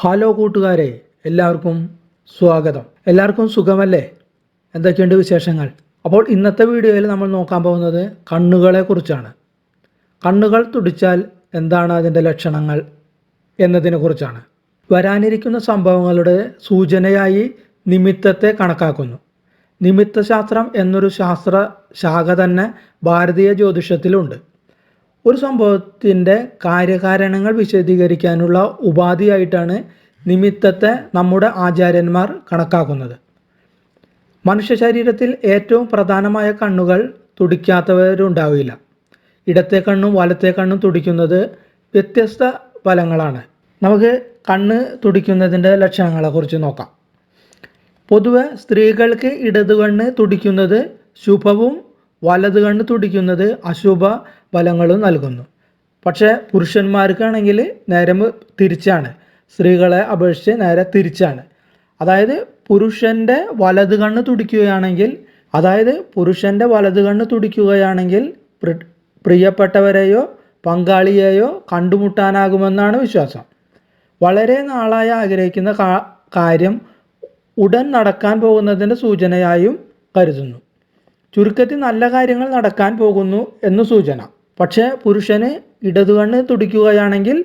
Hello കൂട്ടുകാരെ, എല്ലാവർക്കും സ്വാഗതം. എല്ലാവർക്കും സുഖമല്ലേ? എന്തൊക്കെയുണ്ട് വിശേഷങ്ങൾ? അപ്പോൾ ഇന്നത്തെ വീഡിയോയിൽ നമ്മൾ നോക്കാൻ പോകുന്നത് കണ്ണുകളെ കുറിച്ചാണ്. കണ്ണുകൾ തുടിച്ചാൽ എന്താണ് അതിൻ്റെ ലക്ഷണങ്ങൾ എന്നതിനെ കുറിച്ചാണ്. വരാനിരിക്കുന്ന സംഭവങ്ങളുടെ സൂചനയായി നിമിത്തത്തെ കണക്കാക്കുന്നു. നിമിത്തശാസ്ത്രം എന്നൊരു ശാസ്ത്ര ശാഖ തന്നെ ഭാരതീയ ജ്യോതിഷത്തിലുണ്ട്. ഒരു സംഭവത്തിൻ്റെ കാര്യകാരണങ്ങൾ വിശദീകരിക്കാനുള്ള ഉപാധിയായിട്ടാണ് നിമിത്തത്തെ നമ്മുടെ ആചാര്യന്മാർ കണക്കാക്കുന്നത്. മനുഷ്യ ശരീരത്തിൽ ഏറ്റവും പ്രധാനമായ കണ്ണുകൾ തുടിക്കാത്തവരുണ്ടാവില്ല. ഇടത്തെ കണ്ണും വലത്തെ കണ്ണും തുടിക്കുന്നത് വ്യത്യസ്ത ഫലങ്ങളാണ്. നമുക്ക് കണ്ണ് തുടിക്കുന്നതിൻ്റെ ലക്ഷണങ്ങളെക്കുറിച്ച് നോക്കാം. പൊതുവെ സ്ത്രീകൾക്ക് ഇടതു കണ്ണ് തുടിക്കുന്നത് ശുഭവും വലത് കണ്ണ് തുടിക്കുന്നത് അശുഭ ഫലങ്ങളും നൽകുന്നു. പക്ഷേ പുരുഷന്മാർക്കാണെങ്കിൽ നേരെ തിരിച്ചാണ്. സ്ത്രീകളെ അപേക്ഷിച്ച് നേരെ തിരിച്ചാണ്. അതായത് പുരുഷൻ്റെ വലത് കണ്ണ് തുടിക്കുകയാണെങ്കിൽ പ്രിയപ്പെട്ടവരെയോ പങ്കാളിയെയോ കണ്ടുമുട്ടാനാകുമെന്നാണ് വിശ്വാസം. വളരെ നാളായി ആഗ്രഹിക്കുന്ന കാര്യം ഉടൻ നടക്കാൻ പോകുന്നതിൻ്റെ സൂചനയായും കരുതുന്നു. ചുരുക്കത്തിൽ നല്ല കാര്യങ്ങൾ നടക്കാൻ പോകുന്നു എന്ന് സൂചന. പക്ഷേ പുരുഷന് ഇടതുകണ്ണ് തുടിക്കുകയാണെങ്കിൽ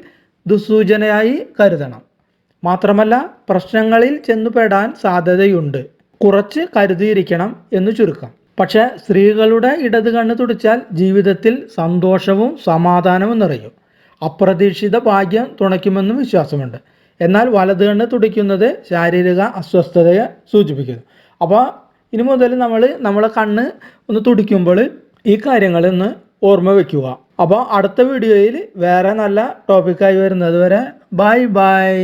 ദുസ്സൂചനയായി കരുതണം. മാത്രമല്ല പ്രശ്നങ്ങളിൽ ചെന്നുപെടാൻ സാധ്യതയുണ്ട്. കുറച്ച് കരുതിയിരിക്കണം എന്ന് ചുരുക്കം. പക്ഷേ സ്ത്രീകളുടെ ഇടത് കണ്ണ് തുടിച്ചാൽ ജീവിതത്തിൽ സന്തോഷവും സമാധാനവും നിറയും. അപ്രതീക്ഷിത ഭാഗ്യം തുണയ്ക്കുമെന്നും വിശ്വാസമുണ്ട്. എന്നാൽ വലത് കണ്ണ് തുടിക്കുന്നത് ശാരീരിക അസ്വസ്ഥതയെ സൂചിപ്പിക്കുന്നു. അപ്പോൾ ഇനി മുതൽ നമ്മളെ കണ്ണ് ഒന്ന് തുടിക്കുമ്പോൾ ഈ കാര്യങ്ങളൊന്ന് ഓർമ്മ വയ്ക്കുക. അപ്പോൾ അടുത്ത വീഡിയോയിൽ വേറെ നല്ല ടോപ്പിക്കായി വരുന്നത് വരെ ബൈ ബൈ.